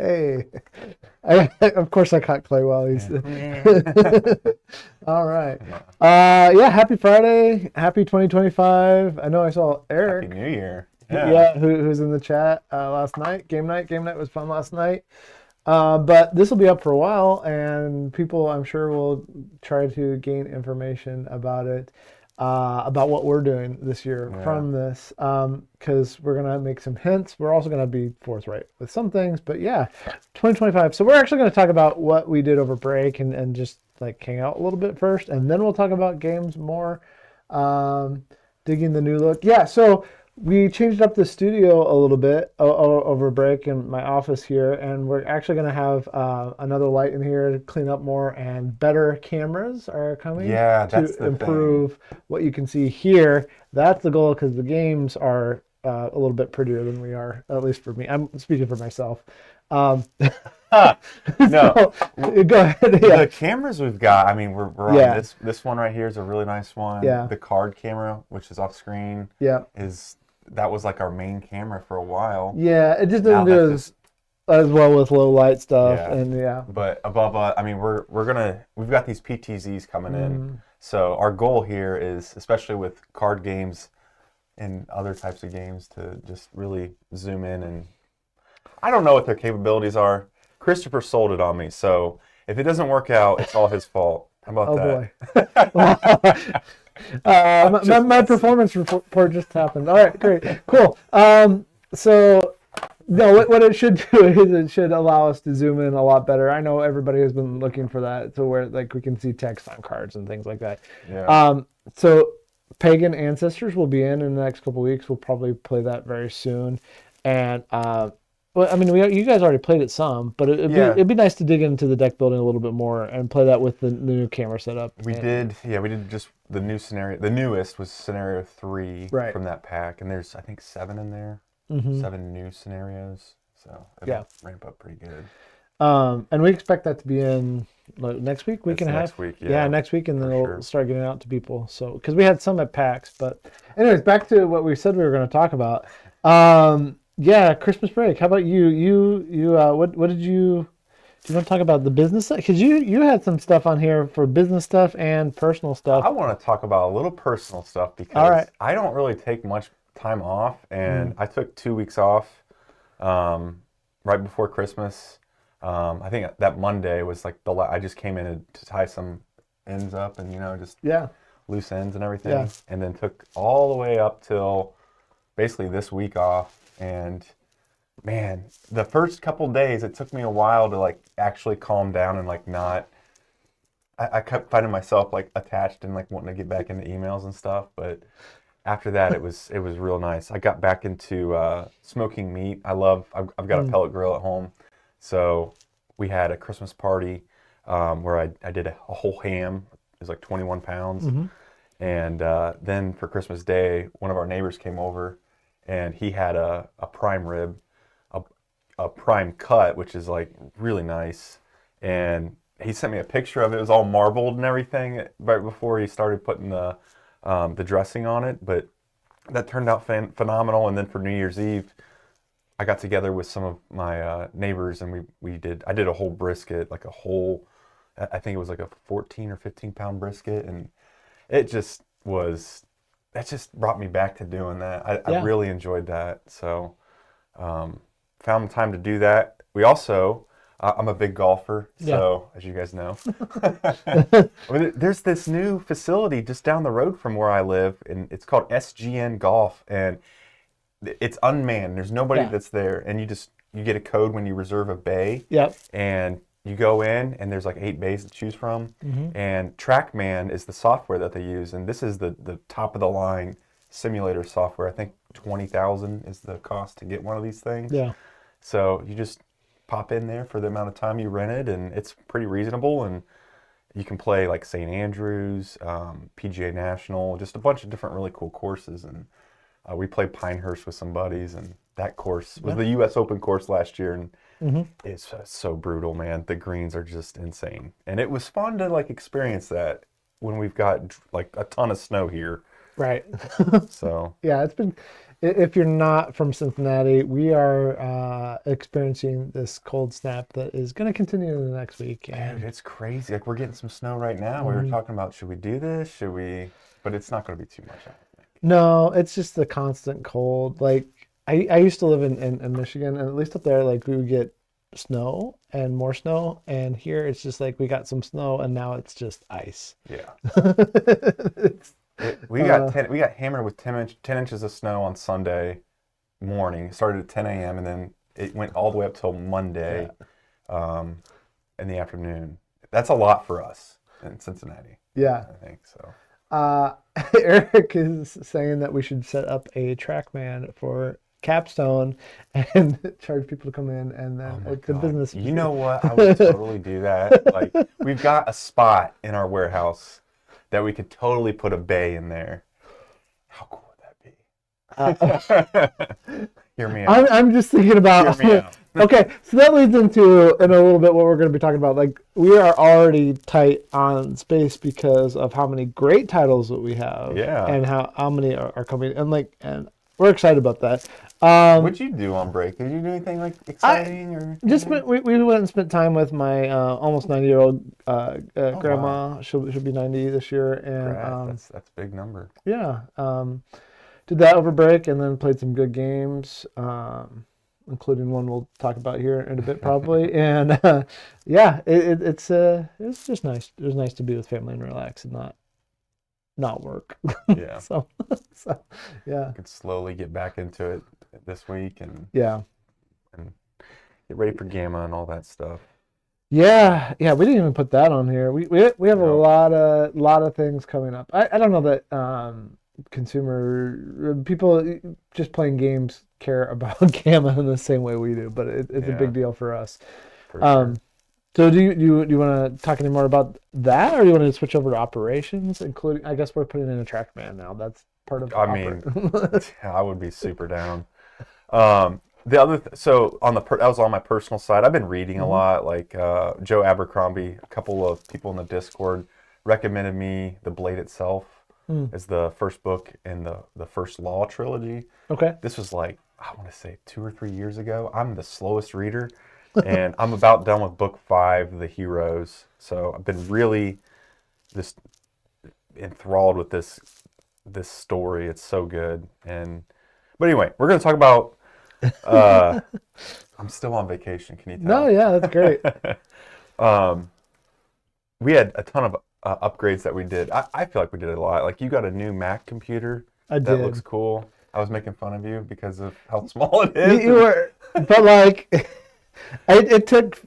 Hey, of course I caught Clay while he's. All right. Yeah. Yeah. Happy Friday. Happy 2025. I know I saw Happy Eric. New Year. Yeah. Yeah, who's in the chat last night? Game night. Game night was fun last night. But this will be up for a while, and people, I'm sure, will try to gain information about it, about what we're doing this year Yeah. from this, because we're going to make some hints. We're also going to be forthright with some things, but yeah, 2025. So we're actually going to talk about what we did over break and just like hang out a little bit first, and then we'll talk about games more, um, digging the new look. Yeah, so we changed up the studio a little bit over break in my office here, and we're actually going to have another light in here to clean up more, and better cameras are coming Yeah, that's to the thing. improve what you can see here. That's the goal because the games are a little bit prettier than we are, at least for me. I'm speaking for myself. Um, Huh. No, so go ahead. Yeah, the cameras we've got, I mean, we're on yeah, this one right here is a really nice one. yeah, The card camera, which is off screen, yeah, is that was like our main camera for a while. yeah. It just Now doesn't that's do just as well with low light stuff, yeah. and yeah. But above, I mean, we've got these PTZs coming in. Mm. So our goal here is, especially with card games and other types of games, to just really zoom in. And I don't know what their capabilities are. Christopher sold it on me, so if it doesn't work out, it's all his fault. How about Oh boy. that? I'm My, just my messing. performance report just happened. All right, great, cool. So no, what it should do is it should allow us to zoom in a lot better. I know everybody has been looking for that, to where like we can see text on cards and things like that. Yeah. So Pagan Ancestors will be in the next couple weeks. We'll probably play that very soon, and well, I mean, you guys already played it some, but Yeah, it'd be nice to dig into the deck building a little bit more and play that with the new camera setup. we did. Yeah, we did just the new scenario. The newest was scenario 3 Right. from that pack, and there's I think 7 in there. Mm-hmm. 7 new scenarios. So Yeah. it'll ramp up pretty good. And we expect that to be in like, next week It's and a half. next week, Yeah, yeah, next week, and then for we'll sure. start getting it out to people. So, because we had some at PAX, but anyways, back to what we said we were going to talk about. Yeah, Christmas break. How about you? What did you? Do you want to talk about the business? Because you had some stuff on here for business stuff and personal stuff. I want to talk about a little personal stuff All right. because I don't really take much time off, and Mm. I took 2 weeks off right before Christmas. I think that Monday was like I just came in to tie some ends up and just Yeah. loose ends and Yeah. everything, and then took all the way up till basically this week off. And man, the first couple days it took me a while to like actually calm down and like not. I kept finding myself like attached and like wanting to get back into emails and stuff, but after that it was real nice. I got back into smoking meat. I've got a Mm. pellet grill at home, so we had a Christmas party where I did a whole ham. It was like 21 pounds. Mm-hmm. And then for Christmas Day, one of our neighbors came over, and he had a prime rib, a, a prime cut, which is like really nice. And he sent me a picture of it. It was all marbled and everything right before he started putting the dressing on it. But that turned out phenomenal. And then for New Year's Eve, I got together with some of my neighbors, and I did a whole brisket, like a whole, I think it was like a 14 or 15 pound brisket, and it just was, that just brought me back to doing that. I Yeah. really enjoyed that. So found the time to do that. We also, I'm a big golfer, Yeah. so as you guys know, there's this new facility just down the road from where I live, and it's called SGN Golf, and it's unmanned. There's nobody Yeah. that's there, and you get a code when you reserve a bay, Yep. and you go in, and there's like 8 bays to choose from. Mm-hmm. And TrackMan is the software that they use, and this is the top of the line simulator software. I think 20,000 is the cost to get one of these things. Yeah. So you just pop in there for the amount of time you rented, and it's pretty reasonable. And you can play like St. Andrews, PGA National, just a bunch of different really cool courses. And we played Pinehurst with some buddies, and that course was Yeah. the U.S. Open course last year, and Mm-hmm. it's so brutal, man. The greens are just insane, and it was fun to like experience that when we've got like a ton of snow here. Right. So Yeah, if you're not from Cincinnati, we are experiencing this cold snap that is going to continue in the next week. Dude, it's crazy. Like we're getting some snow right now. We were talking about, should we do this? Should we? But it's not going to be too much, I don't think. No, it's just the constant cold. Like I used to live in Michigan, and at least up there, like we would get snow and more snow, and here it's just like we got some snow, and now it's just ice. Yeah. It's, We got we got hammered with 10 inches of snow on Sunday morning. It started at 10 a.m. and then it went all the way up till Monday in the afternoon. That's a lot for us in Cincinnati. yeah. I think so. Eric is saying that we should set up a TrackMan for Capstone and charge people to come in, and then Oh my it's a God. business. You know what? I would totally do that. Like we've got a spot in our warehouse that we could totally put a bay in there. How cool would that be? Hear me out. I'm just thinking about. Hear me out. Okay, so that leads into in a little bit what we're going to be talking about. Like we are already tight on space because of how many great titles that we have, Yeah. and how many are coming, and we're excited about that. What'd you do on break? Did you do anything like exciting or? Just we went and spent time with my almost 90-year-old grandma. Wow. She'll be 90 this year, and That's a big number. yeah, did that over break, and then played some good games, including one we'll talk about here in a bit probably. And yeah, it's just nice. It was nice to be with family and relax and not work. Yeah. so yeah, I could slowly get back into it this week and yeah. get ready for Gamma and all that stuff. Yeah, we didn't even put that on here. We have a No. lot of things coming up. I don't know that consumer people just playing games care about Gamma in the same way we do, but it's a Yeah. big deal for us. For sure. So do you want to talk any more about that, or do you want to switch over to operations, including, I guess we're putting in a TrackMan now. That's part of I would be super down. The other so on the that was on my personal side. I've been reading a lot. Like Joe Abercrombie, a couple of people in the Discord recommended me The Blade Itself as the first book in the First Law trilogy. Okay. This was like, I want to say 2 or 3 years ago. I'm the slowest reader, and I'm about done with book 5, The Heroes. So I've been really just enthralled with this story. It's so good. But anyway, we're going to talk about. I'm still on vacation. Can you tell? No, yeah, that's great. We had a ton of upgrades that we did. I feel like we did a lot. Like you got a new Mac computer. I That did. looks cool. I was making fun of you because of how small it is. You were, but like, it took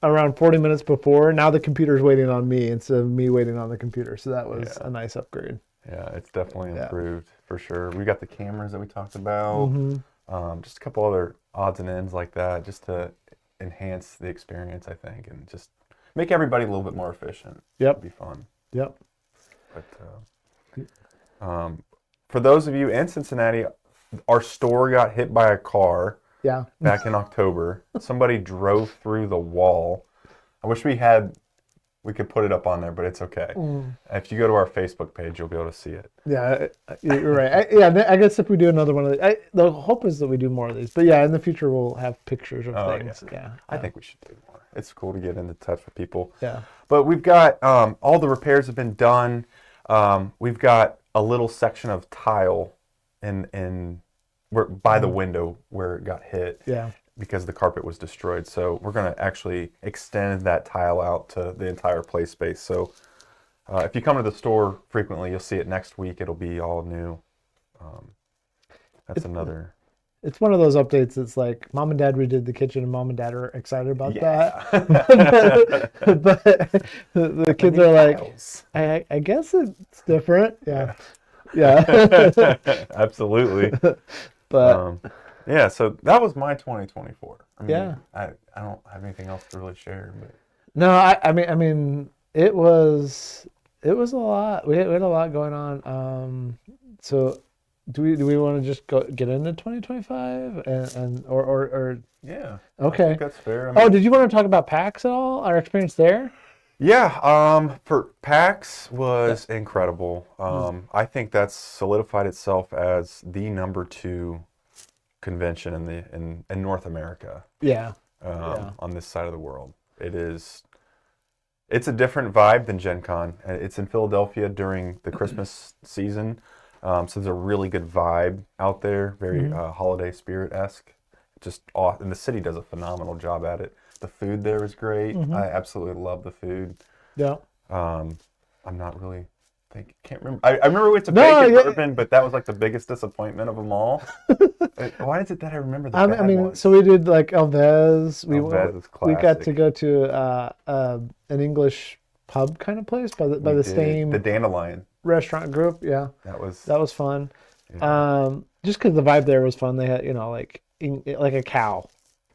around 40 minutes before. Now the computer's waiting on me instead of me waiting on the computer. So that was a nice upgrade. Yeah, it's definitely improved for sure. We got the cameras that we talked about. Just a couple other odds and ends like that, just to enhance the experience, I think, and just make everybody a little bit more efficient. Yep. It'd be fun. Yep. But for those of you in Cincinnati, our store got hit by a car Yeah. back in October. Somebody drove through the wall. I wish we could put it up on there, but it's okay. If you go to our Facebook page, you'll be able to see it. Yeah, you're right. I guess if we do another one of these, the hope is that we do more of these. But yeah, in the future we'll have pictures of things. Yeah. I think we should do more. It's cool to get into touch with people. Yeah. But we've got all the repairs have been done. We've got a little section of tile in where by the window where it got hit. Yeah. Because the carpet was destroyed. So we're going to actually extend that tile out to the entire play space. So if you come to the store frequently, you'll see it next week. It'll be all new. Another. It's one of those updates that's like, Mom and Dad redid the kitchen and Mom and Dad are excited about that. But the kids are like, I guess it's different. Yeah. Yeah. Absolutely. But yeah, so that was my 2024. I mean, Yeah. I don't have anything else to really share, but no, I mean, it was a lot. We had a lot going on. So do we want to just get into 2025 or yeah. okay. I think that's fair. I mean, Oh, did you want to talk about PAX at all? Our experience there? Yeah, for PAX was incredible. I think that's solidified itself as the #2 convention in North America, Yeah. Yeah. on this side of the world. It's a different vibe than Gen Con. It's in Philadelphia during the Christmas season, so there's a really good vibe out there, very holiday spirit-esque. And the city does a phenomenal job at it. The food there is great. I absolutely love the food. Yeah. I'm not really can't remember. I remember we went to No, Bacon yeah. Bourbon, but that was like the biggest disappointment of them all. Why is it that I remember the I bad mean, ones? so we did like Elvez. Alves is We got to classic. go to an English pub kind of place by We the did same the Dandelion. restaurant group. Yeah, That was that was fun. yeah. Just because the vibe there was fun. They had like a cow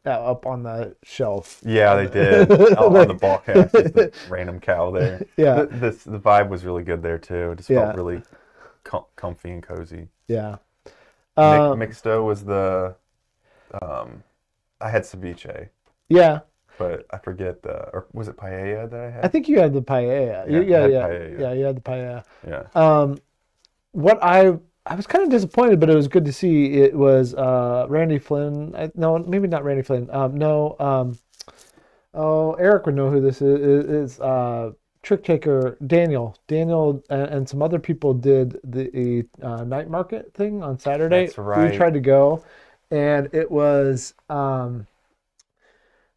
up on the shelf. Yeah, they did. On the Like- bulkhead, just a random cow there. Yeah. The vibe was really good there too. It just Yeah. felt really comfy and cozy. Yeah. Mixto was I had ceviche, Yeah. but I forget or was it paella that I had? I think you had the paella. Yeah, I had Yeah. paella. Yeah, you had the paella. Yeah. What I was kind of disappointed, but it was good to see. It was Randy Flynn. No, maybe not Randy Flynn. No. Oh, Eric would know who this is. Is Trick Taker Daniel. Daniel and some other people did the night market thing on Saturday. That's right. We tried to go, and it was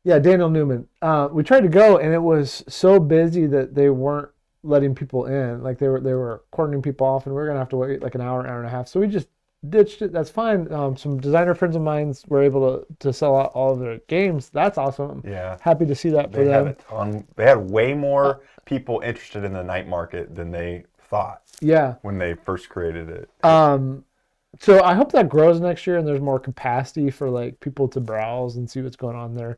yeah, Daniel Newman. We tried to go, and it was so busy that they weren't letting people in. Like they were cordoning people off, and we were gonna have to wait like an hour and a half. So we just ditched it. That's fine. Some designer friends of mine were able to sell out all of their games. That's awesome. Yeah. Happy to see that for They had them. a ton. They had way more people interested in the night market than they thought Yeah. when they first created it. So I hope that grows next year and there's more capacity for like people to browse and see what's going on there.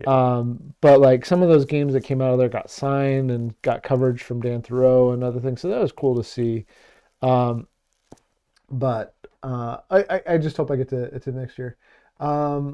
But like some of those games that came out of there got signed and got coverage from Dan Thoreau and other things. So that was cool to see. But I just hope I get to next year. Yeah.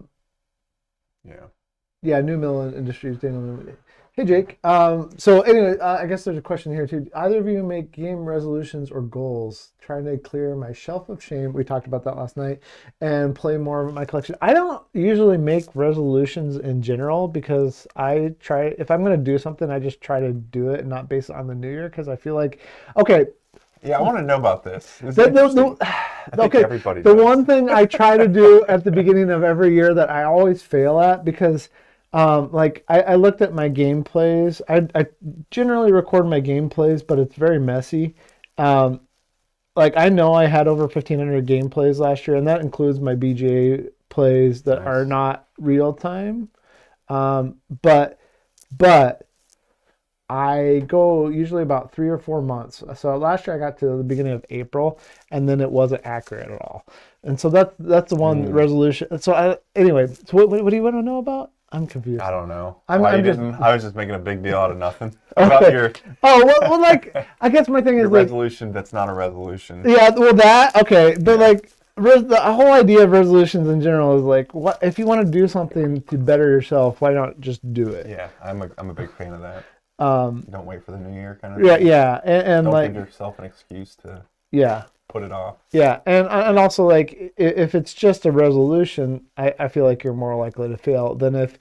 Yeah, New Mill Industries, Daniel Newman. Hey, Jake. So anyway, I guess there's a question here too. Either of you make game resolutions or goals? Trying to clear my shelf of shame. We talked about that last night, and play more of my collection. I don't usually make resolutions in general because I try. If I'm going to do something, I just try to do it and not base it on the new year because I feel like, okay, Yeah, I want to know about this. It's the, interesting. I think okay, everybody the does. one thing I try to do at the beginning of every year that I always fail at because like I looked at my gameplays. I generally record my gameplays, but it's very messy. Like I know I had over 1,500 gameplays last year, and that includes my BGA plays that Nice. are not real time. But I go usually about 3 or 4 months. So last year I got to the beginning of April, and then it wasn't accurate at all. And so that's the one resolution. So anyway, so what do you want to know about? I'm confused. I don't know. I'm Why you just- didn't? I was just making a big deal out of nothing about Okay. your Oh well, like I guess my thing is like resolution. That's not a resolution. yeah, well that okay, but like the whole idea of resolutions in general is like what if you want to do something to better yourself, why not just do it? Yeah, I'm a big fan of that. Don't wait for the new year, kind of. Yeah, thing. yeah, and Don't like give yourself an excuse to yeah. put it off. Yeah, and also like if it's just a resolution, I feel like you're more likely to fail than if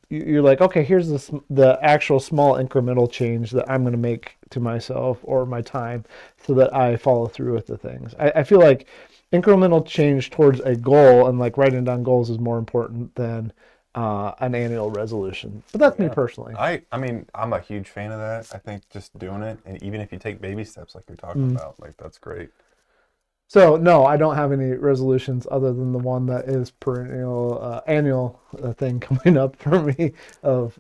you're like, okay, here's the actual small incremental change that I'm going to make to myself or my time so that I follow through with the things. I feel like incremental change towards a goal and like writing down goals is more important than an annual resolution. But that's me personally. I mean, I'm a huge fan of that. I think just doing it, and even if you take baby steps like you're talking about, like that's great. So no, I don't have any resolutions other than the one that is perennial annual thing coming up for me of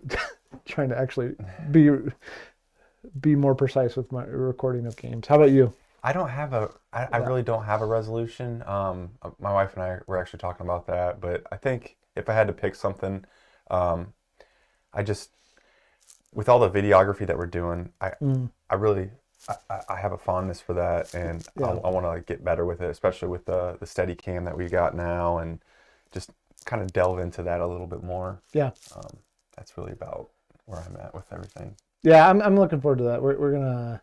trying to actually be more precise with my recording of games. How about you? I don't have I really don't have a resolution. My wife and I were actually talking about that, but I think if I had to pick something, I just, with all the videography that we're doing, I really, I have a fondness for that, and I want to like get better with it, especially with the steady cam that we got now, and just kind of delve into that a little bit more. Yeah. That's really about where I'm at with everything. Yeah, I'm looking forward to that. We're gonna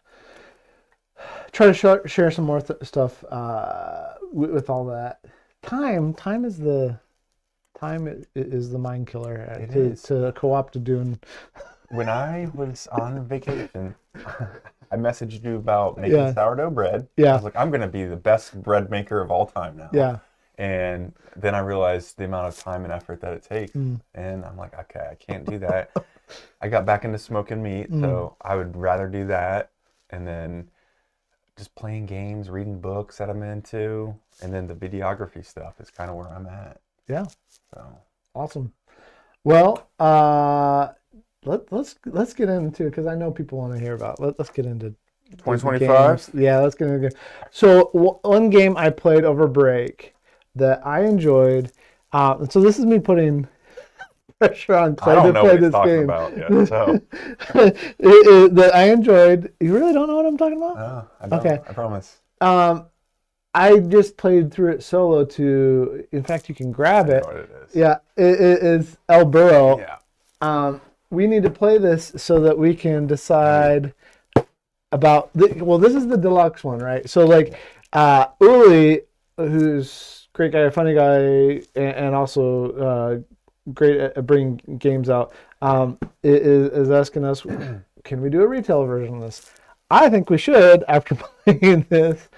try to share some more stuff with all that. Time is the mind killer to co-op to doing. When I was on vacation, I messaged you about making sourdough bread. Yeah. I was like, I'm going to be the best bread maker of all time now. Yeah. And then I realized the amount of time and effort that it takes. And I'm like, okay, I can't do that. I got back into smoking meat, so I would rather do that. And then just playing games, reading books that I'm into. And then the videography stuff is kind of where I'm at. Yeah. So awesome. Well, let's get into, because I know people want to hear about. Let's get into 2025. Yeah, let's get into. So one game I played over break that I enjoyed. So this is me putting pressure on Clay to play this game. About yet, so. That I enjoyed. You really don't know what I'm talking about? No, I don't. Okay. I promise. I just played through it solo to. In fact, you can grab it. I know what it is. Yeah, it is Elburrow. Yeah. We need to play this so that we can decide about. This is the deluxe one, right? So like, Uli, who's great guy, funny guy, and also great at bringing games out, is asking us, can we do a retail version of this? I think we should after playing this.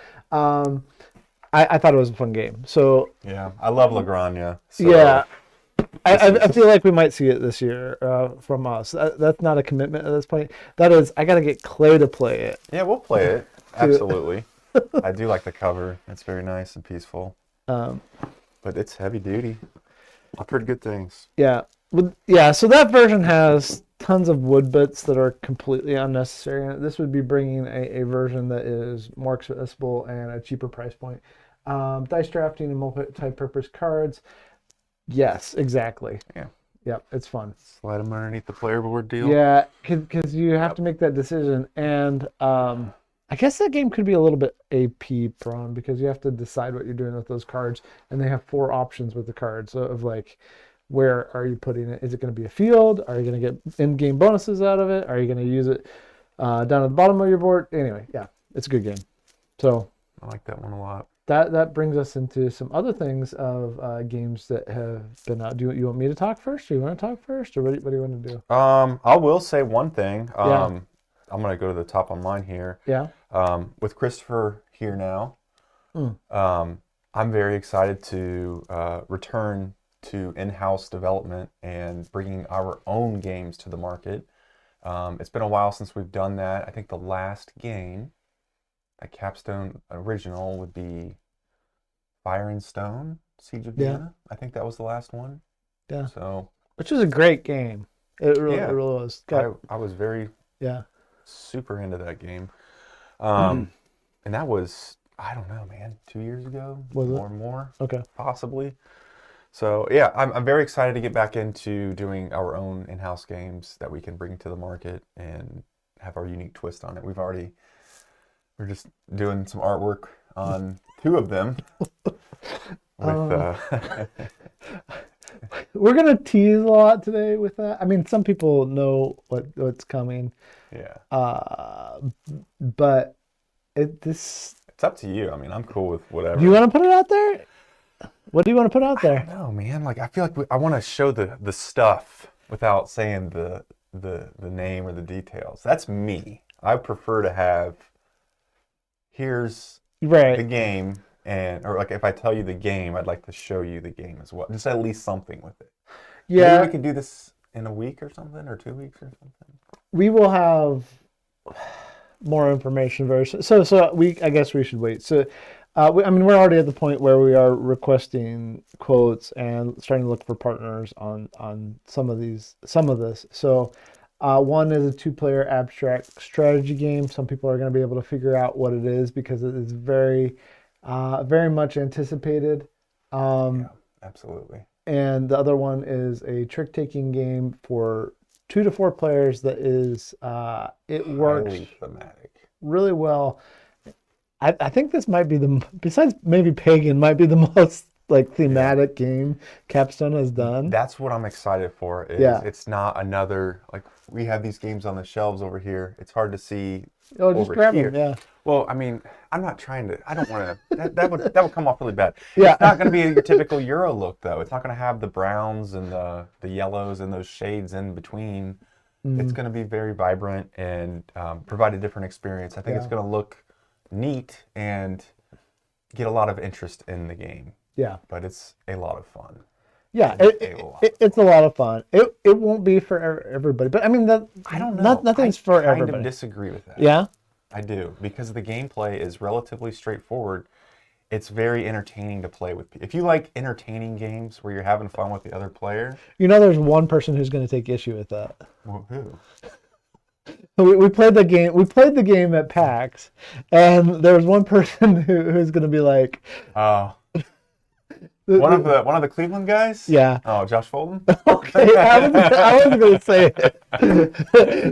I thought it was a fun game. So yeah, I love Lagrange. So yeah, I feel like we might see it this year from us. That's not a commitment at this point. That is, I got to get Clay to play it. Yeah, we'll play it. Absolutely. I do like the cover. It's very nice and peaceful. But it's heavy duty. I've heard good things. Yeah. So that version has tons of wood bits that are completely unnecessary. And this would be bringing a version that is more accessible and a cheaper price point. Dice drafting and multi-purpose cards. Yes, exactly. Yeah. Yep, it's fun. Slide them underneath the player board deal. Yeah, because you have to make that decision. And I guess that game could be a little bit AP prone because you have to decide what you're doing with those cards. And they have 4 options with the cards of like, where are you putting it? Is it going to be a field? Are you going to get in-game bonuses out of it? Are you going to use it down at the bottom of your board? Anyway, yeah, it's a good game. So I like that one a lot. That brings us into some other things of games that have been out. Do you want me to talk first? Or you want to talk first? Or what do you want to do? I will say one thing. Yeah. I'm going to go to the top on mine here. Yeah. With Christopher here now, I'm very excited to return to in-house development and bringing our own games to the market. It's been a while since we've done that. I think the last game, a Capstone original, would be Fire and Stone, Siege of Vienna. I think that was the last one. Yeah. So, which was a great game. It really was. I was very super into that game. And that was, I don't know, man, 2 years ago? Was it? Or more? Okay. Possibly. So, yeah, I'm very excited to get back into doing our own in-house games that we can bring to the market and have our unique twist on it. We're just doing some artwork on 2 of them. We're going to tease a lot today with that. I mean, some people know what's coming. Yeah. But it's up to you. I mean, I'm cool with whatever. Do you want to put it out there? What do you want to put out there? No, man. Like, I feel like I want to show the stuff without saying the name or the details. That's me. I prefer to have, here's the game, or like if I tell you the game, I'd like to show you the game as well. Just at least something with it. Yeah. Maybe we could do this in a week or something, or 2 weeks or something. We will have more information very soon. So I guess we should wait. So, we're already at the point where we are requesting quotes and starting to look for partners on some of this. So, one is a 2-player abstract strategy game. Some people are going to be able to figure out what it is because it is very, very much anticipated. Yeah, absolutely. And the other one is a trick-taking game for 2 to 4 players that is, it works really well. I think this might be besides maybe Pagan, might be the most like thematic game Capstone has done. That's what I'm excited for. Is Yeah. It's not another, like, we have these games on the shelves over here. It's hard to see Oh, just over grab here. them. Yeah. Well, I mean, I'm not trying to. I don't want to. That would come off really bad. Yeah. It's not going to be your typical Euro look, though. It's not going to have the browns and the yellows and those shades in between. It's going to be very vibrant and provide a different experience. I think it's going to look neat and get a lot of interest in the game. Yeah. But it's a lot of fun. Yeah, it's a lot of fun. It won't be for everybody, but I mean, I don't know. Nothing's for I kind everybody. of disagree with that. Yeah, I do, because the gameplay is relatively straightforward. It's very entertaining to play with. If you like entertaining games where you're having fun with the other player. there's one person who's going to take issue with that. Well, who? We played the game. We played the game at PAX, and there was one person who's going to be like, one of the Cleveland guys. Yeah. Oh, Josh Fulton. Okay, I wasn't going to say it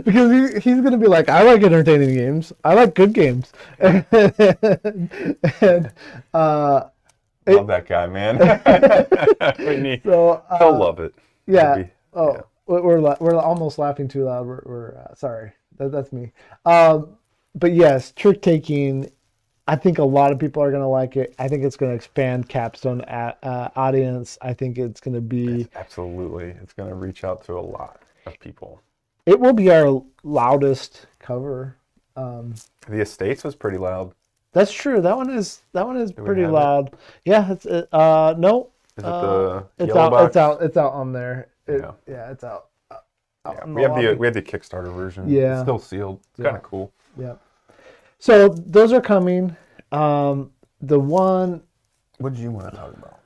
because he's going to be like, I like entertaining games. I like good games, and love that guy, man. So he'll love it. Yeah. We're almost laughing too loud. We're sorry. That's me. But yes, trick taking. I think a lot of people are going to like it. I think it's going to expand Capstone audience. I think it's going to be absolutely. It's going to reach out to a lot of people. It will be our loudest cover. The Estates was pretty loud. That's true. That one is pretty loud. Yeah. It's no. Is it the it's yellow out. box? It's out on there. Yeah, it's out. We have the Kickstarter version. Yeah. It's still sealed. It's kind of cool. Yeah. So those are coming. The one. What did you want to talk about?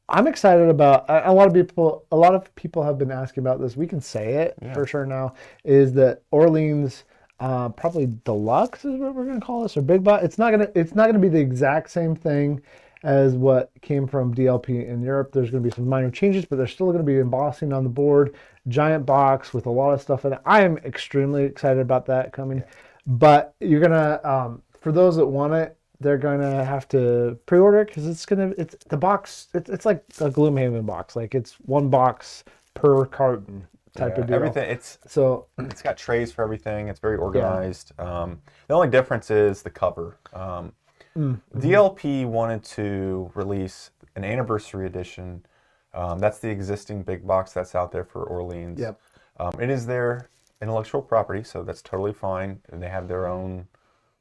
I'm excited about. A lot of people have been asking about this. We can say it for sure now. Is that Orleans? Probably deluxe is what we're gonna call this, or big box. It's not gonna be the exact same thing as what came from DLP in Europe. There's gonna be some minor changes, but there's still gonna be embossing on the board, giant box with a lot of stuff in it. I am extremely excited about that coming. But you're gonna, for those that want it, they're gonna have to pre-order it because it's the box. It's like a Gloomhaven box. Like it's one box per carton type of deal. Everything. It's got trays for everything. It's very organized. The only difference is the cover. DLP wanted to release an anniversary edition. That's the existing big box that's out there for Orleans. Yep. It is their intellectual property, so that's totally fine. And they have their own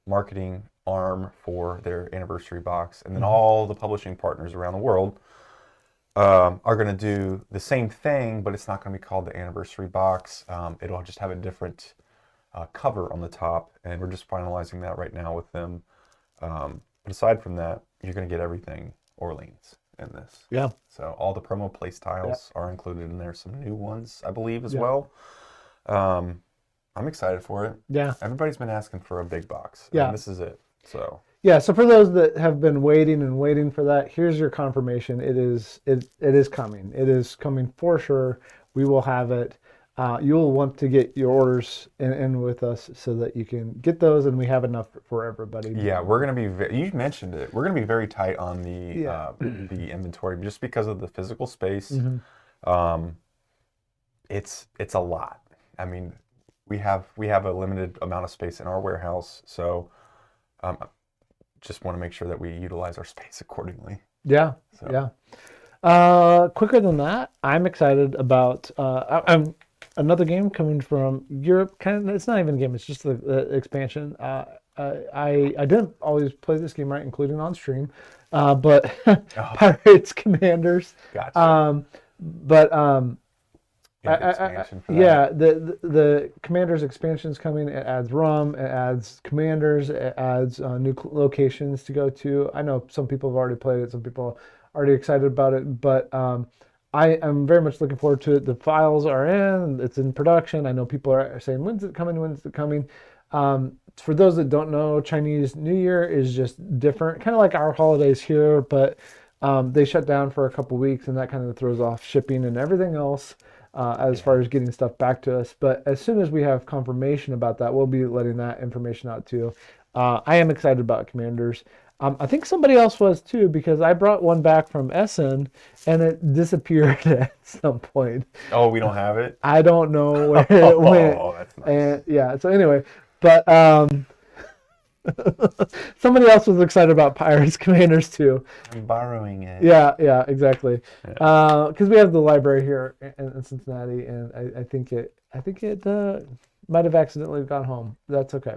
marketing arm for their anniversary box. And then all the publishing partners around the world are going to do the same thing, but it's not going to be called the anniversary box. It'll just have a different cover on the top, and we're just finalizing that right now with them. But aside from that, you're going to get everything Orleans in this. Yeah. So all the promo play styles are included in there. Some new ones, I believe, as well. I'm excited for it. Yeah. Everybody's been asking for a big box. Yeah. And this is it. So. Yeah. So for those that have been waiting for that, here's your confirmation. It is coming. It is coming for sure. We will have it. You'll want to get your orders in with us so that you can get those, and we have enough for everybody. Yeah, we're going to be. You mentioned it. We're going to be very tight on the inventory just because of the physical space. It's a lot. I mean, we have a limited amount of space in our warehouse, so just want to make sure that we utilize our space accordingly. Yeah. So. Yeah. Quicker than that, I'm excited about. Another game coming from Europe. It's not even a game. It's just the expansion. I didn't always play this game right, including on stream, but Pirates Commanders. Gotcha. Expansion for that. The Commanders expansion is coming. It adds rum. It adds commanders. It adds new locations to go to. I know some people have already played it. Some people are already excited about it, but I am very much looking forward to it. The files are in. It's in production. I know people are saying, when's it coming? When's it coming? For those that don't know, Chinese New Year is just different, kind of like our holidays here, but they shut down for a couple weeks, and that kind of throws off shipping and everything else as far as getting stuff back to us. But as soon as we have confirmation about that, we'll be letting that information out too. I am excited about Commanders. I think somebody else was too, because I brought one back from Essen and it disappeared at some point. Oh, we don't have it? I don't know where it went. Oh, that's nice. And yeah, so anyway, but somebody else was excited about Pirates Commanders too. I'm borrowing it. Yeah, exactly. Yeah. Because we have the library here in Cincinnati, and I think it might have accidentally gone home. That's okay.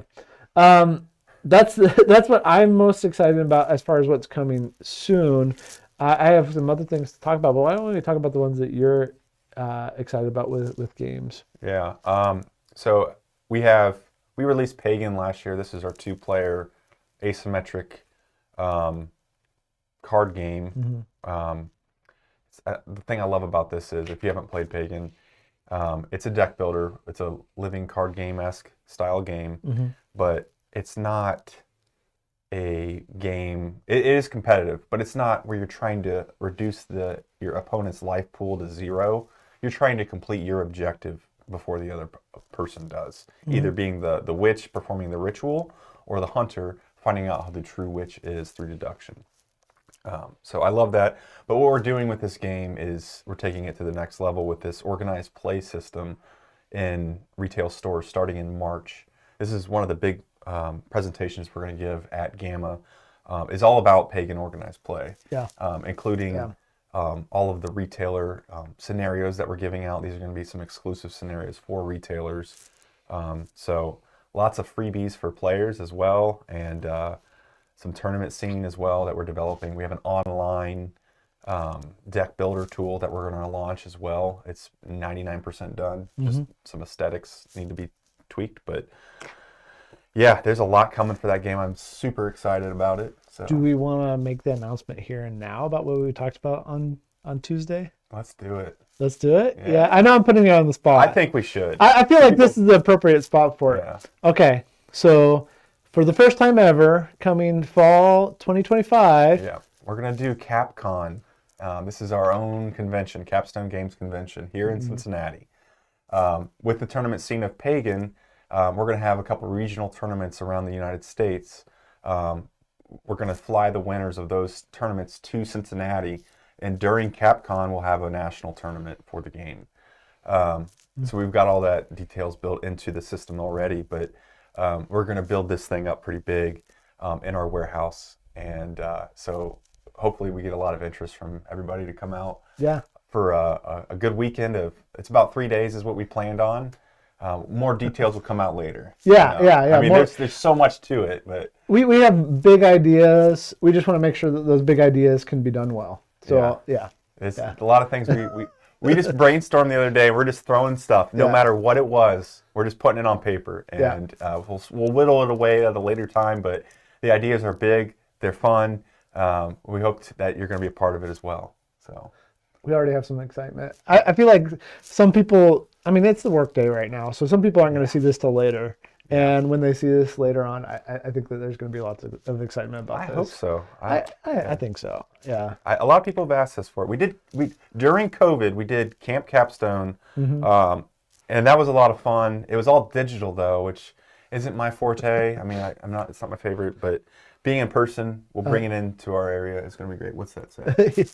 That's what I'm most excited about as far as what's coming soon. I have some other things to talk about, but why don't we talk about the ones that you're excited about with games? Yeah. So we released Pagan last year. This is our 2-player asymmetric card game. The thing I love about this is, if you haven't played Pagan, it's a deck builder. It's a living card game-esque style game, but it's not a game. It is competitive, but it's not where you're trying to reduce your opponent's life pool to 0. You're trying to complete your objective before the other person does, either being the witch performing the ritual, or the hunter finding out who the true witch is through deduction. So I love that. But what we're doing with this game is we're taking it to the next level with this organized play system in retail stores starting in March. This is one of the big presentations we're going to give at Gamma. Is all about Pagan organized play, including all of the retailer scenarios that we're giving out. These are going to be some exclusive scenarios for retailers. So lots of freebies for players as well, and some tournament scene as well that we're developing. We have an online deck builder tool that we're going to launch as well. It's 99% done. Just some aesthetics need to be tweaked, but yeah, there's a lot coming for that game. I'm super excited about it. So Do we want to make the announcement here and now about what we talked about on Tuesday? let's do it. Let's do it? Yeah. Yeah, I know I'm putting you on the spot. I think we should. I feel like this is the appropriate spot for it. Yeah. Okay, so for the first time ever, coming fall 2025. Yeah, we're going to do Capcon. This is our own convention, Capstone Games Convention here in Cincinnati. With the tournament scene of Pagan, we're going to have a couple regional tournaments around the United States. We're going to fly the winners of those tournaments to Cincinnati, and during Capcon, we'll have a national tournament for the game. So we've got all that details built into the system already, but we're going to build this thing up pretty big in our warehouse, and so hopefully we get a lot of interest from everybody to come out. Yeah. For a good weekend of, it's about 3 days is what we planned on. More details will come out later. Yeah. I mean, there's so much to it, but we have big ideas. We just want to make sure that those big ideas can be done well. So it's a lot of things we just brainstormed the other day. We're just throwing stuff, no matter what it was. We're just putting it on paper, and we'll whittle it away at a later time. But the ideas are big. They're fun. We hope that you're going to be a part of it as well. So we already have some excitement. I feel like some people, I mean, it's the work day right now, so some people aren't going to see this till later. And when they see this later on, I think that there's going to be lots of excitement about this. I hope so. I think so. Yeah. A lot of people have asked us for it. We during COVID, we did Camp Capstone, and that was a lot of fun. It was all digital though, which isn't my forte. I mean, it's not my favorite, but being in person, we'll bring it into our area. It's going to be great. What's that say?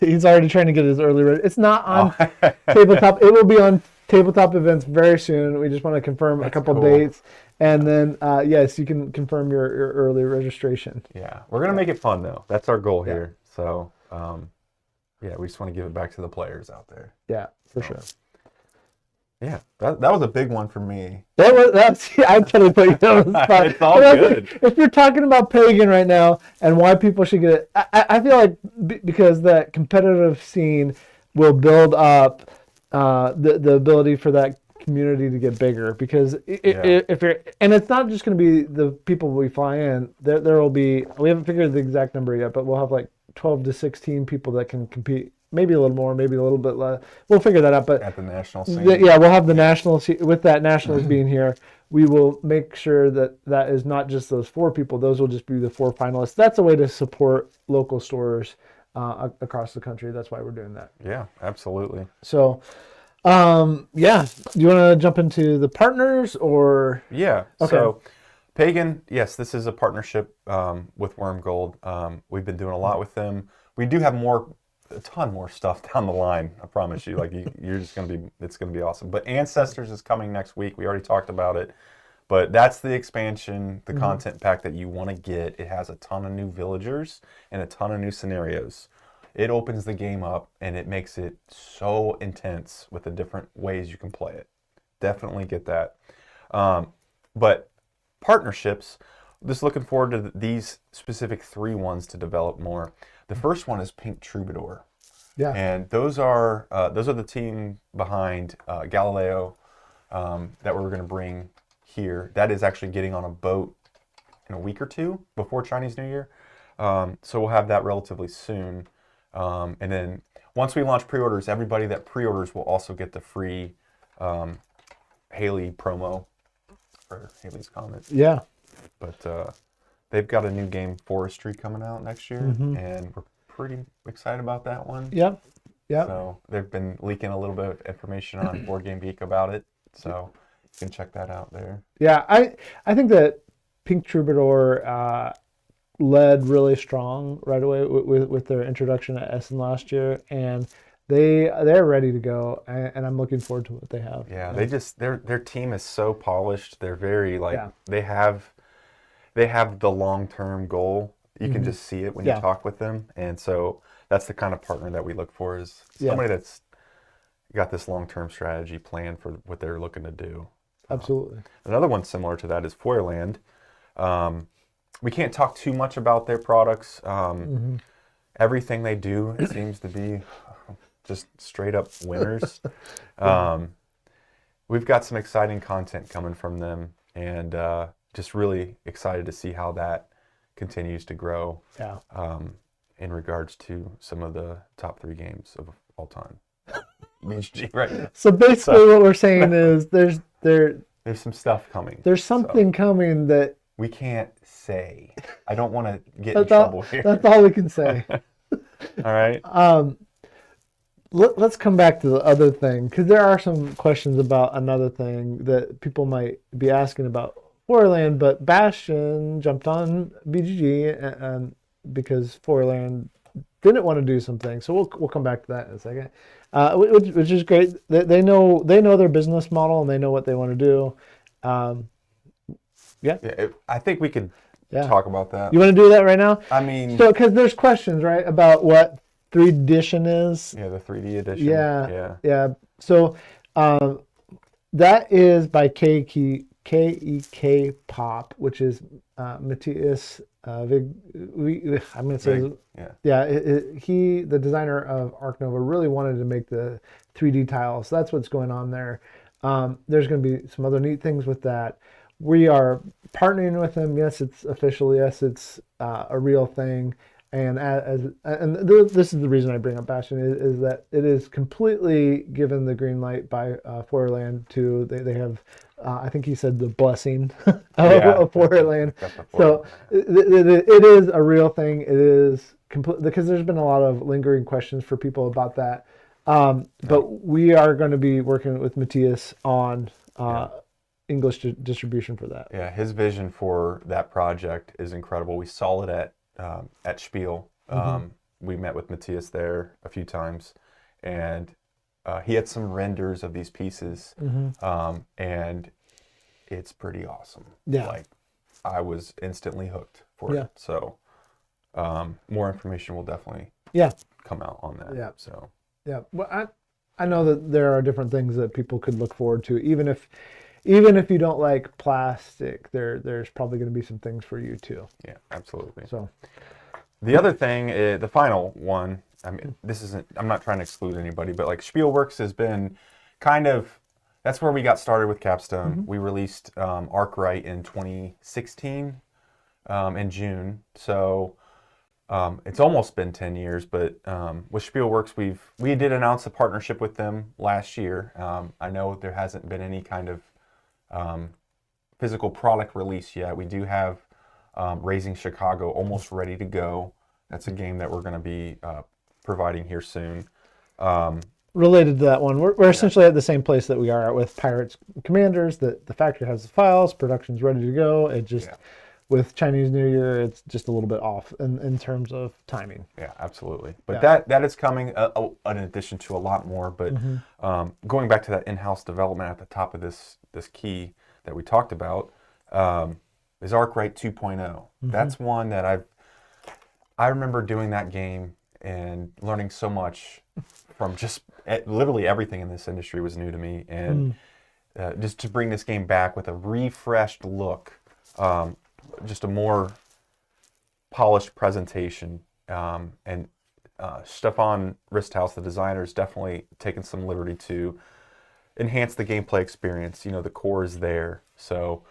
He's already trying to get his early ready. It's not on tabletop. It will be on tabletop events very soon. We just want to confirm a couple dates, and then yes, you can confirm your early registration. Yeah, we're gonna make it fun though. That's our goal here. So we just want to give it back to the players out there. Yeah, for sure. Yeah, that was a big one for me. That's I totally put you on the spot. It's all good. If you're talking about Pagan right now and why people should get it, I feel like because that competitive scene will build up the ability for that community to get bigger, because if you're, and it's not just going to be the people we fly in, there will be, we haven't figured the exact number yet, but we'll have like 12 to 16 people that can compete, maybe a little more, maybe a little bit less, we'll figure that out. But at the national scene, we'll have the national, with that nationals being here, we will make sure that is not just those 4 people, those will just be the 4 finalists. That's a way to support local stores across the country. That's why we're doing that. Yeah, absolutely. So, do you want to jump into the partners or? Yeah. Okay. So, Pagan, yes, this is a partnership with Worm Gold. We've been doing a lot with them. We do have a ton more stuff down the line. I promise you. Like you're just it's gonna be awesome. But Ancestors is coming next week. We already talked about it. But that's the expansion, the content pack that you want to get. It has a ton of new villagers and a ton of new scenarios. It opens the game up and it makes it so intense with the different ways you can play it. Definitely get that. But partnerships, just looking forward to these specific 3 ones to develop more. The first one is Pink Troubadour. Yeah. And those are the team behind Galileo that we're going to bring here. That is actually getting on a boat in a week or 2 before Chinese New Year. So we'll have that relatively soon. And then once we launch pre-orders, everybody that pre-orders will also get the free Haley promo for Haley's Comet. Yeah. But they've got a new game, Forestry, coming out next year, and we're pretty excited about that one. Yep. Yep. So they've been leaking a little bit of information on Board Game Geek about it. So you can check that out there. Yeah, I think that Pink Troubadour led really strong right away with their introduction at Essen last year, and they're ready to go, and I'm looking forward to what they have. Yeah, they just their team is so polished. They're very Yeah. they have the long-term goal. You can just see it when you talk with them, and so that's the kind of partner that we look for, is somebody that's got this long-term strategy plan for what they're looking to do. Absolutely. Another one similar to that is Feuerland. We can't talk too much about their products. Everything they do, it seems to be just straight up winners. We've got some exciting content coming from them, and just really excited to see how that continues to grow. Yeah. In regards to some of the top 3 games of all time. BHG, right? So basically, what we're saying is there's some stuff coming. There's something coming that we can't say. I don't want to get in trouble here. That's all we can say. All right. Let's come back to the other thing, because there are some questions about another thing that people might be asking about Feuerland, but Bastion jumped on BGG because Feuerland didn't want to do something. So we'll come back to that in a second, which is great. They know their business model and they know what they want to do. I think we could talk about that. You want to do that right now? I mean, so because there's questions, right, about what 3D edition is. Yeah, the 3D edition. Yeah. So that is by KEK Pop, which is Matthias Vig. I'm going to say, he, the designer of Arc Nova, really wanted to make the 3D tiles. So that's what's going on there. There's going to be some other neat things with that. We are partnering with him. Yes, it's official. Yes, it's a real thing. And this is the reason I bring up Bastion is that it is completely given the green light by Feuerland to they have I think he said the blessing of Feuerland. So it is a real thing. It is complete, because there's been a lot of lingering questions for people about that. But we are going to be working with Matthias on English distribution for that. Yeah, his vision for that project is incredible. We saw it at Spiel. We met with Matthias there a few times, and he had some renders of these pieces, and it's pretty awesome. Yeah. Like, I was instantly hooked for it. So more information will definitely come out on that. Yeah. So well, I know that there are different things that people could look forward to, even if you don't like plastic, there's probably going to be some things for you too. Yeah, absolutely. So the other thing, the final one, I mean, I'm not trying to exclude anybody, but like Spielworks has been kind of, that's where we got started with Capstone. We released Arcright in 2016 in June. So it's almost been 10 years, but with Spielworks, we did announce a partnership with them last year. I know there hasn't been any kind of physical product release yet. We do have Raising Chicago almost ready to go. That's a game that we're going to be providing here soon. related to that one. We're essentially at the same place that we are at with Pirates Commanders. That the factory has the files, production's ready to go. It just with Chinese New Year, it's just a little bit off in terms of timing. Yeah, absolutely. But that is coming in addition to a lot more. But going back to that in-house development at the top of this key that we talked about is Arcright 2.0. That's one that I remember doing that game and learning so much from just literally everything in this industry was new to me. And just to bring this game back with a refreshed look, just a more polished presentation, and Stefan Risthaus, the designer, has definitely taken some liberty to enhance the gameplay experience. You know, the core is there. So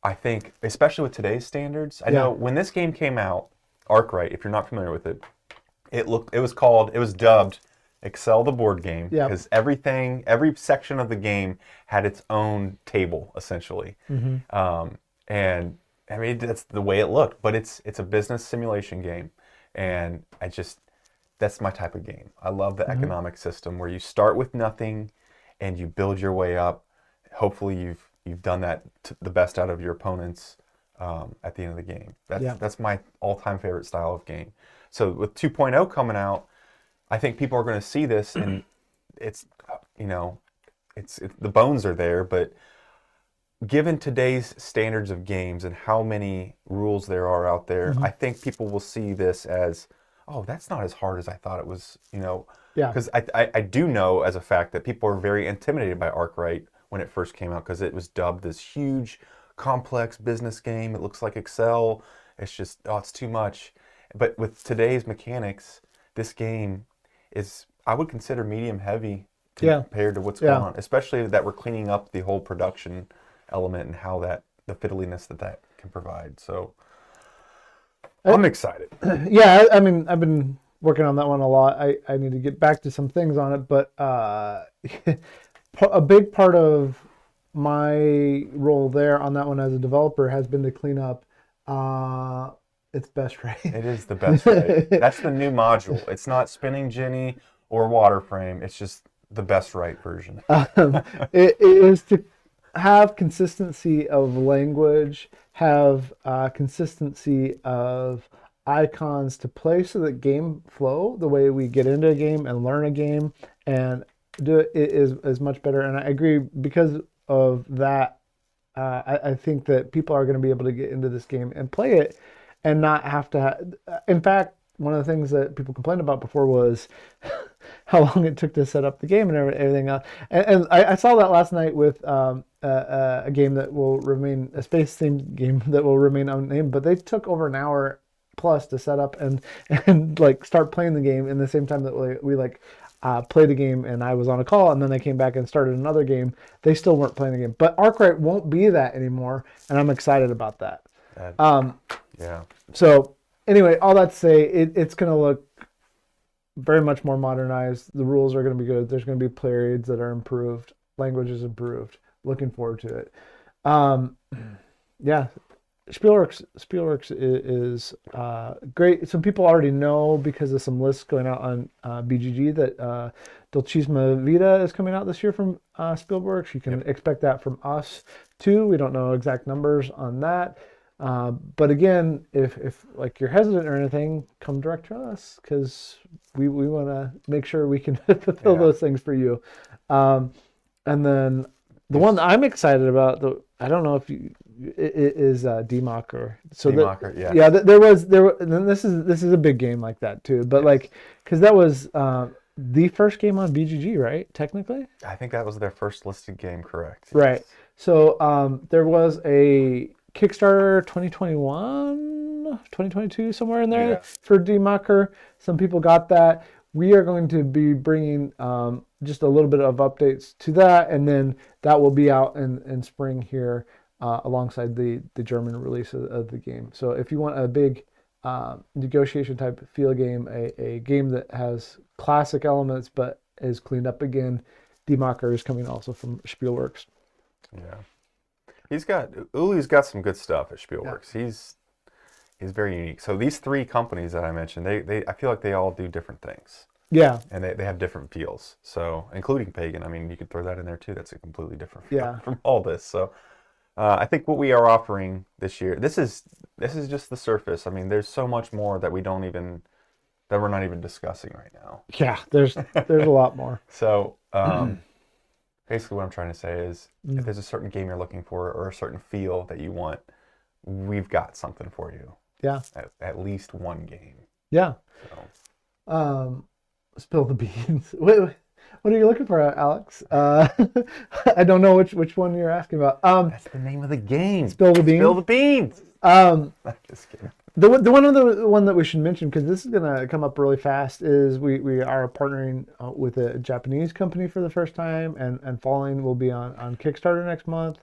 I think, especially with today's standards, I know when this game came out, Arcright, if you're not familiar with it, it was dubbed Excel the board game, because every section of the game had its own table, essentially. And I mean, that's the way it looked, but it's a business simulation game, and that's my type of game. I love the economic system where you start with nothing and you build your way up. Hopefully you've done that to the best out of your opponents at the end of the game. That's my all-time favorite style of game. So with 2.0 coming out, I think people are going to see this, and it's the bones are there, but given today's standards of games and how many rules there are out there, I think people will see this as, oh, that's not as hard as I thought it was, Because I do know as a fact that people are very intimidated by Arcright when it first came out, because it was dubbed this huge, complex business game. It looks like Excel. It's just, it's too much. But with today's mechanics, this game is, I would consider medium heavy compared to what's going on, especially that we're cleaning up the whole production element and how the fiddliness that can provide. So I'm excited. Yeah, I mean, I've been working on that one a lot. I need to get back to some things on it, but a big part of my role there on that one as a developer has been to clean up its best rate. It is the best rate. That's the new module. It's not Spinning Jenny or Waterframe. It's just the best right version. It is to have consistency of language, have consistency of icons to play, so that game flow, the way we get into a game and learn a game and do it, is much better. And I agree, because of that, I think that people are going to be able to get into this game and play it and not have to in fact, one of the things that people complained about before was how long it took to set up the game and everything else. And I saw that last night with a game that will remain, a space-themed game that will remain unnamed, but they took over an hour plus to set up and like start playing the game in the same time that we played a game, and I was on a call, and then they came back and started another game. They still weren't playing the game. But Arcright won't be that anymore, and I'm excited about that. So anyway, all that to say, it's going to look very much more modernized. The rules are going to be good. There's going to be player aids that are improved. Language is improved. Looking forward to it. Spielworks is great. Some people already know, because of some lists going out on BGG, that Dolcisima Vita is coming out this year from Spielworks. You can expect that from us too. We don't know exact numbers on that. But again, if like you're hesitant or anything, come direct to us, because we want to make sure we can fulfill those things for you. And then the one that I'm excited about, I don't know if it is DMocker. So DMocker, there was. And this is a big game like that too. But because that was the first game on BGG, right? Technically, I think that was their first listed game. Correct. Right. Yes. So there was a Kickstarter 2021, 2022, somewhere in there for DMocker. Some people got that. We are going to be bringing just a little bit of updates to that, and then that will be out in spring here alongside the German release of the game. So if you want a big negotiation type feel game, a game that has classic elements but is cleaned up again, DMocker is coming also from Spielworks. Yeah. Uli's got some good stuff at Spielworks. Yeah. He's very unique. So these three companies that I mentioned, I feel like they all do different things. Yeah. And they have different feels. So, including Pagan. I mean, you could throw that in there too. That's a completely different feel from all this. So, I think what we are offering this year, this is just the surface. I mean, there's so much more that we're not even discussing right now. Yeah, there's a lot more. So, basically what I'm trying to say is if there's a certain game you're looking for or a certain feel that you want, we've got something for you. Yeah. At least one game. Yeah. So. Spill the beans. What are you looking for, Alex? I don't know which one you're asking about. That's the name of the game. Spill the beans. Spill the beans. Just kidding. The one that we should mention, because this is gonna come up really fast, is we are partnering with a Japanese company for the first time, and Falling will be on Kickstarter next month.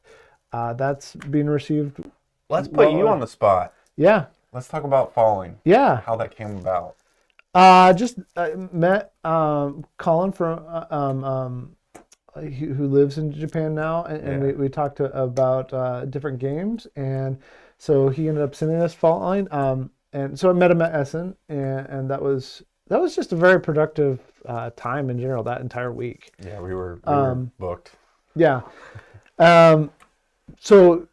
That's being received. Let's put you on the spot. Yeah. Let's talk about Falling. Yeah. How that came about. Just met Colin from who lives in Japan now, and we talked about different games, and so he ended up sending us Falling. And so I met him at Essen, and that was just a very productive time in general that entire week. Yeah, we were booked. Yeah. So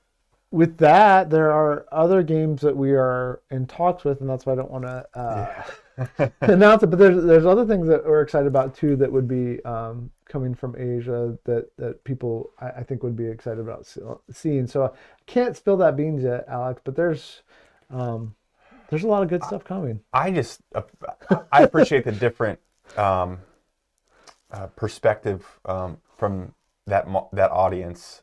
with that, there are other games that we are in talks with, and that's why I don't want to announce it. But there's other things that we're excited about too that would be coming from Asia that people I think would be excited about seeing. So I can't spill that beans yet, Alex, but there's a lot of good stuff coming. I appreciate the different perspective from that audience,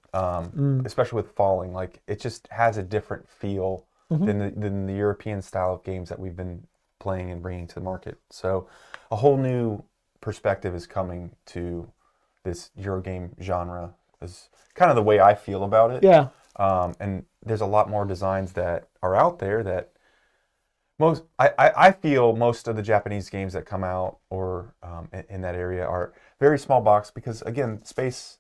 especially with Falling. Like it just has a different feel than the European style of games that we've been playing and bringing to the market. So a whole new perspective is coming to this Eurogame genre. Is kind of the way I feel about it. Yeah. And there's a lot more designs that are out there that I feel most of the Japanese games that come out or in that area are very small box because, again, space,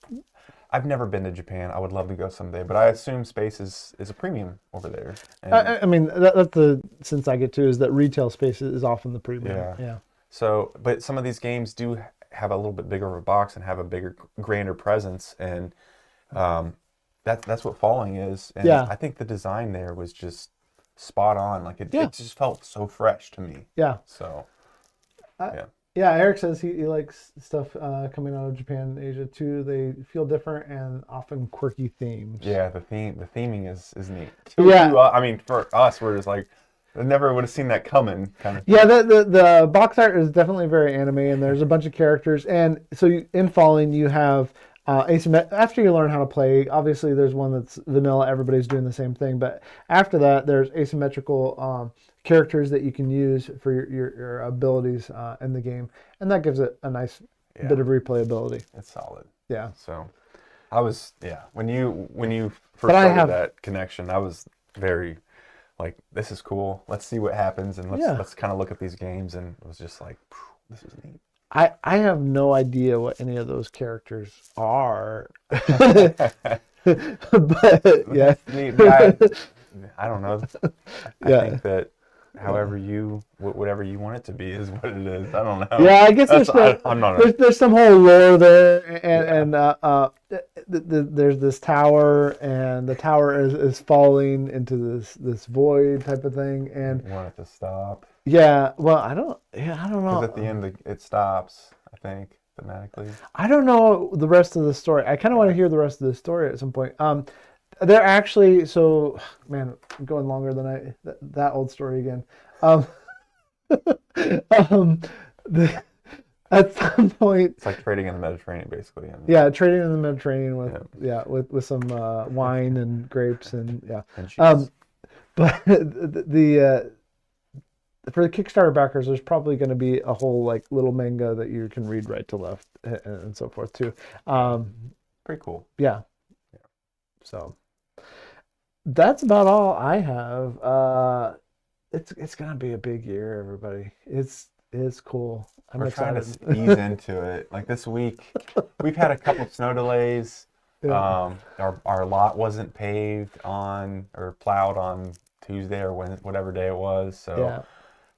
I've never been to Japan. I would love to go someday, but I assume space is a premium over there. And I mean, that's the sense I get to is that retail space is often the premium. Yeah. So, but some of these games do have a little bit bigger of a box and have a bigger, grander presence, and that's what Falling is. And I think the design there was just spot on. Like it just felt so fresh to me. Yeah. So, yeah, Eric says he likes stuff coming out of Japan and Asia too. They feel different and often quirky themes. Yeah, the theming is neat. I mean, for us, we're just like, I never would have seen that coming, kind of thing. Yeah, the box art is definitely very anime, and there's a bunch of characters. And so in Falling, you have after you learn how to play, obviously there's one that's vanilla, everybody's doing the same thing. But after that, there's asymmetrical characters that you can use for your abilities in the game, and that gives it a nice bit of replayability. It's solid. Yeah. So I was when you first started that connection, I was very like, this is cool. Let's see what happens, and let's kind of look at these games, and it was just like, this is neat. I have no idea what any of those characters are. But yeah. I don't know. I think that whatever you want it to be is what it is. I don't know. Yeah, I guess there's some whole lore there, and there's this tower, and the tower is falling into this void type of thing, and you want it to stop. Yeah, well, I don't know. Because at the end it stops, I think, thematically. I don't know the rest of the story. I kind of want to hear the rest of the story at some point. They're actually, man, I'm going longer than that old story again. At some point, it's like trading in the Mediterranean, basically. Yeah, trading in the Mediterranean with some wine and grapes and And cheese. But for the Kickstarter backers, there's probably going to be a whole like little manga that you can read right to left and so forth too. Pretty cool. Yeah. So that's about all I have. It's going to be a big year, everybody. It's cool. We're trying to ease into it. Like this week, we've had a couple snow delays. Yeah. Our lot wasn't paved on or plowed on Tuesday or whatever day it was. So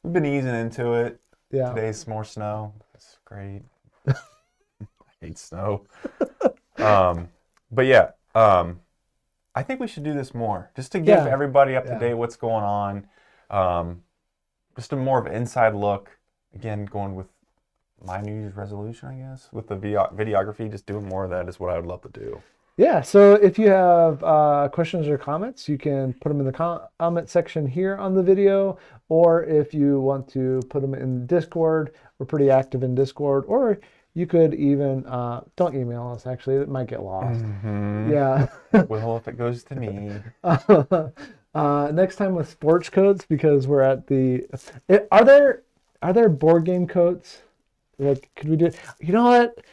we've been easing into it. Yeah. Today's more snow. It's great. I hate snow. But yeah, I think we should do this more, just to give everybody up to date what's going on. Just a more of an inside look. Again, going with my New Year's resolution, I guess, with the videography, just doing more of that is what I would love to do. Yeah, so if you have questions or comments, you can put them in the comment section here on the video, or if you want to put them in Discord, we're pretty active in Discord, or you could even, don't email us, actually, it might get lost. Mm-hmm. Yeah. Well, if it goes to me. Next time with sports coats, because we're at the, are there board game coats? Like, could we do, you know what?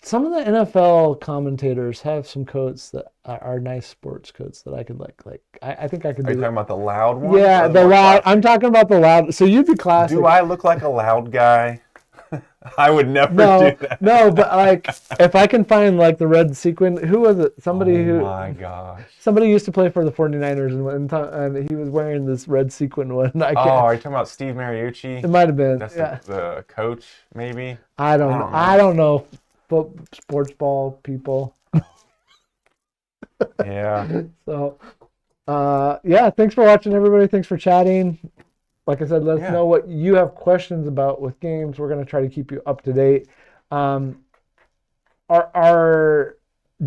Some of the NFL commentators have some coats that are nice sports coats that I could like. I think I could do. Are you talking about the loud ones? Yeah, the loud. I'm talking about the loud. So you'd be classic. Do I look like a loud guy? I would never do that. No, but like if I can find like the red sequin, who was it? Somebody Oh my gosh. Somebody used to play for the 49ers and he was wearing this red sequin one. Are you talking about Steve Mariucci? It might have been. That's the coach, maybe? I don't know. I don't know. Sports ball people. Yeah. So, thanks for watching, everybody. Thanks for chatting. Like I said, let us know what you have questions about with games. We're going to try to keep you up to date. Our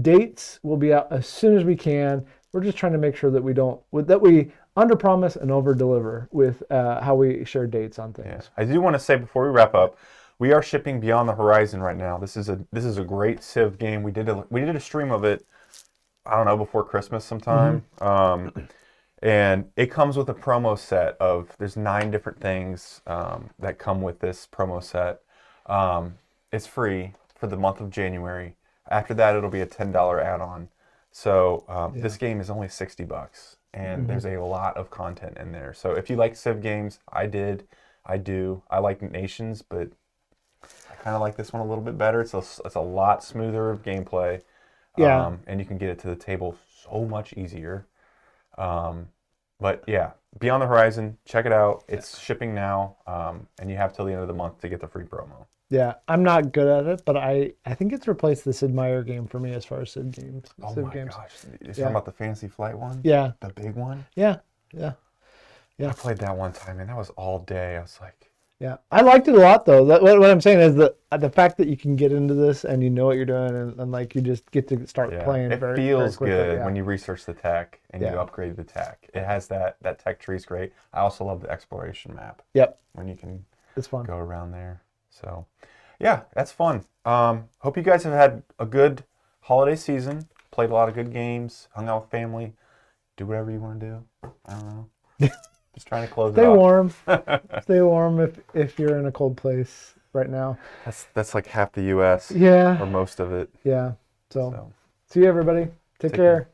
dates will be out as soon as we can. We're just trying to make sure that we underpromise and overdeliver with how we share dates on things. Yeah. I do want to say before we wrap up, we are shipping Beyond the Horizon right now. This is a great Civ game. We did a stream of it, I don't know, before Christmas sometime. Mm-hmm. And it comes with a promo set there's 9 different things that come with this promo set. It's free for the month of January. After that, it'll be a $10 add-on. So this game is only $60, and there's a lot of content in there. So if you like Civ games, I do. I like Nations, but I kind of like this one a little bit better. It's a lot smoother of gameplay. Yeah. And you can get it to the table so much easier. But yeah, Beyond the Horizon, check it out. It's shipping now, and you have till the end of the month to get the free promo. Yeah, I'm not good at it, but I think it's replaced the Sid Meier game for me as far as Sid games. Oh Civ my games. gosh, you're talking about the Fantasy Flight one? Yeah. The big one? Yeah. I played that one time, and that was all day. I was like... Yeah, I liked it a lot though. What I'm saying is the fact that you can get into this and you know what you're doing and like you just get to start playing. It very, feels very quickly, good when you research the tech and you upgrade the tech. It has that tech tree is great. I also love the exploration map. Yep. When you can it's fun. Go around there. So yeah, that's fun. Hope you guys have had a good holiday season. Played a lot of good games. Hung out with family. Do whatever you want to do. I don't know. Just trying to close it off. Stay warm. Stay warm if you're in a cold place right now. That's like half the U.S. Yeah. Or most of it. Yeah. So. See you, everybody. Take care.